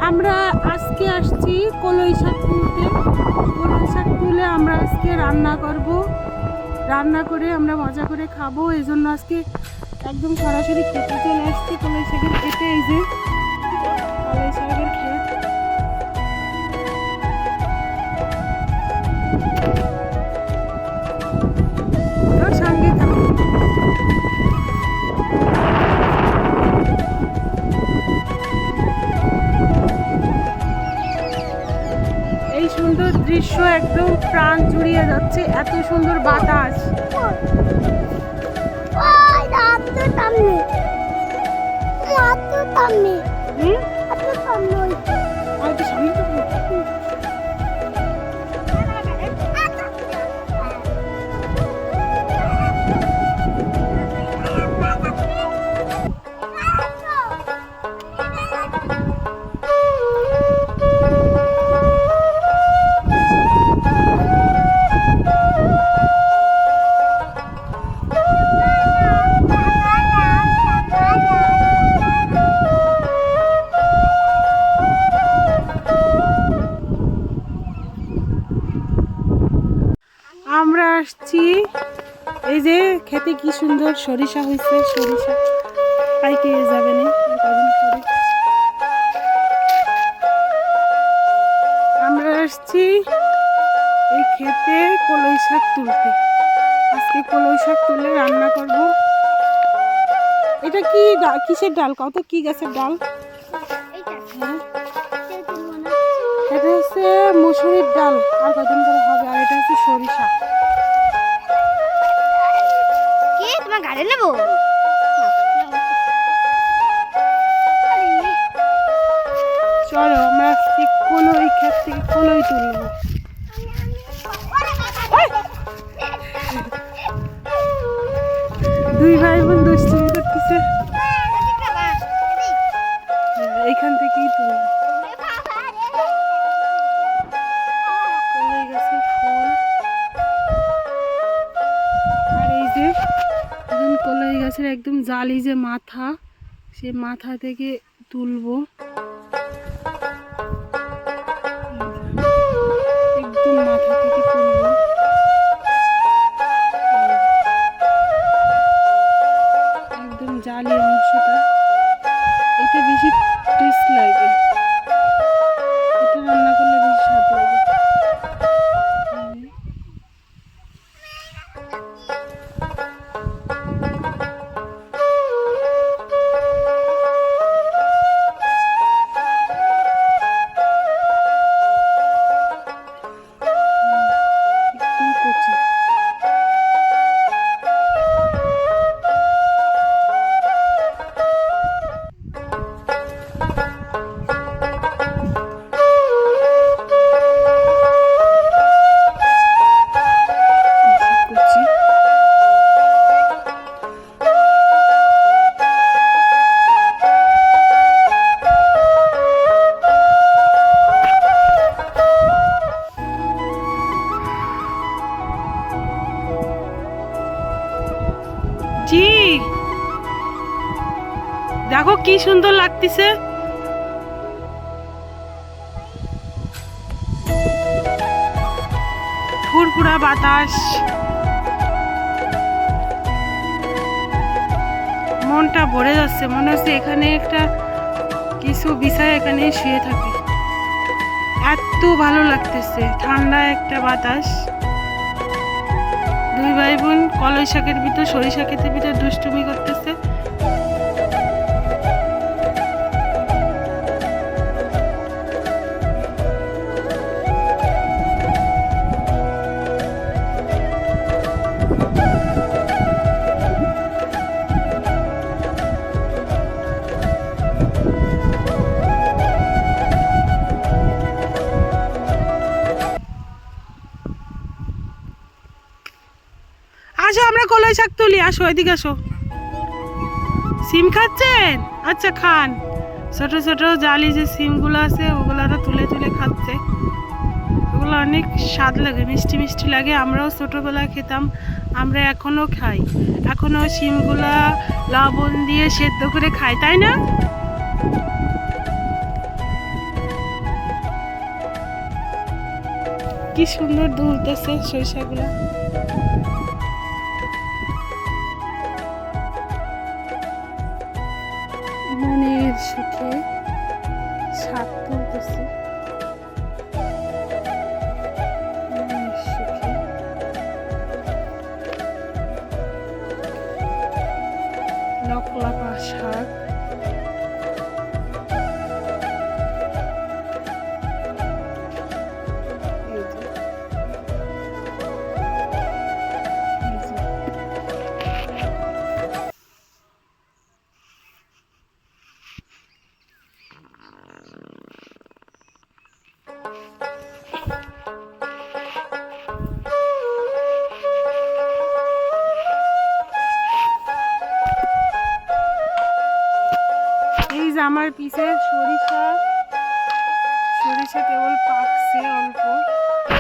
আমরা আজকে আসছি কলই শাক তুলতে। কলই শাক তুলে আমরা আজকে রান্না করব, রান্না করে আমরা মজা করে খাবো। এই জন্য আজকে একদম সরাসরি খেতে চলে আসছি। কলই শাকের খেতে, এই যে কলই শাকের ক্ষেত। সঙ্গে থাকো। এই সুন্দর দৃশ্য একদম প্রাণ জুড়িয়ে যাচ্ছে, এত সুন্দর বাতাস। আমরা আসছি, এই যে খেতে কি সুন্দর সরিষা হয়েছে, সরিষা পাইকে যাবে না কদিন পরে। আমরা আসছি এই খেতে কলই শাক তুলতে। আজকে কলই শাক তুলে রান্না করব। এটা কি কিসের ডাল, কত কি গাছের ডাল? এটা হচ্ছে মসুরির ডাল, আর কদিন পরে হবে। আর এটা হচ্ছে সরিষা। তোমার গাড়ি নেবো? চলো আমরা আজকে কলই ক্ষেত থেকে কলই তুলবো। দুই ভাই বোন দুষ্টুমি করতেছে, এইখান থেকেই তুলবো। কলই গাছের ফুল। আর এই যে একদম কলই গাছের একদম জালি যে মাথা, সে মাথা থেকে তুলবো। একদম মাথা থেকে তুলবো। একদম জালি অংশটা, এটা বেশি টেস্ট লাগে, এটা রান্না করলে বেশি স্বাদ লাগে। একদম কচি। কচি। জি, দেখো কি সুন্দর লাগতেছে। ফুরফুরা বাতাস, মনটা ভরে যাচ্ছে। মনে হচ্ছে এখানে একটা কিছু বিছায় এখানে শুয়ে থাকি, এত ভালো লাগতেছে। ঠান্ডা একটা বাতাস। দুই ভাই বোন কলই শাকের ভিতর, সরিষা ক্ষেতের ভিতর দুষ্টুমি করতেছে। আসো আমরা কলই শাক তুলি, আসো এদিকে আসো। সিম খাচ্ছেন? আচ্ছা খান। ছোট ছোট জালি যে সিমগুলো আছে ওগুলো তুলে তুলে খাচ্ছে। ওগুলো শাকগুলো অনেক স্বাদ লাগে, মিষ্টি মিষ্টি লাগে। আমরাও ছোটোবেলায় খেতাম, আমরা এখনও খাই, এখনও শিমগুলা লবণ দিয়ে সেদ্ধ করে খাই, তাই না? কি সুন্দর দুলতেছে সরিষাগুলা। মনের সুখে শাক তুলতেছে, মনের সুখে। লকলাপা শাক, এই যে, এই যে। এই যে আমার পিছে সরিষা, সরিষা কেবল পাকছে অল্প,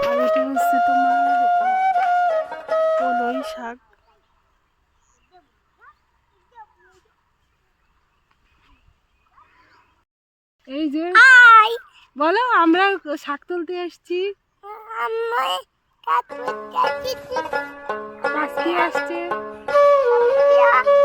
আর এটা হচ্ছে তোমার কলই শাক। এই যে হাই বলো, আমরা শাক তুলতে আসছি। আমি কাটু কাটি কাকি আসছে। কাটি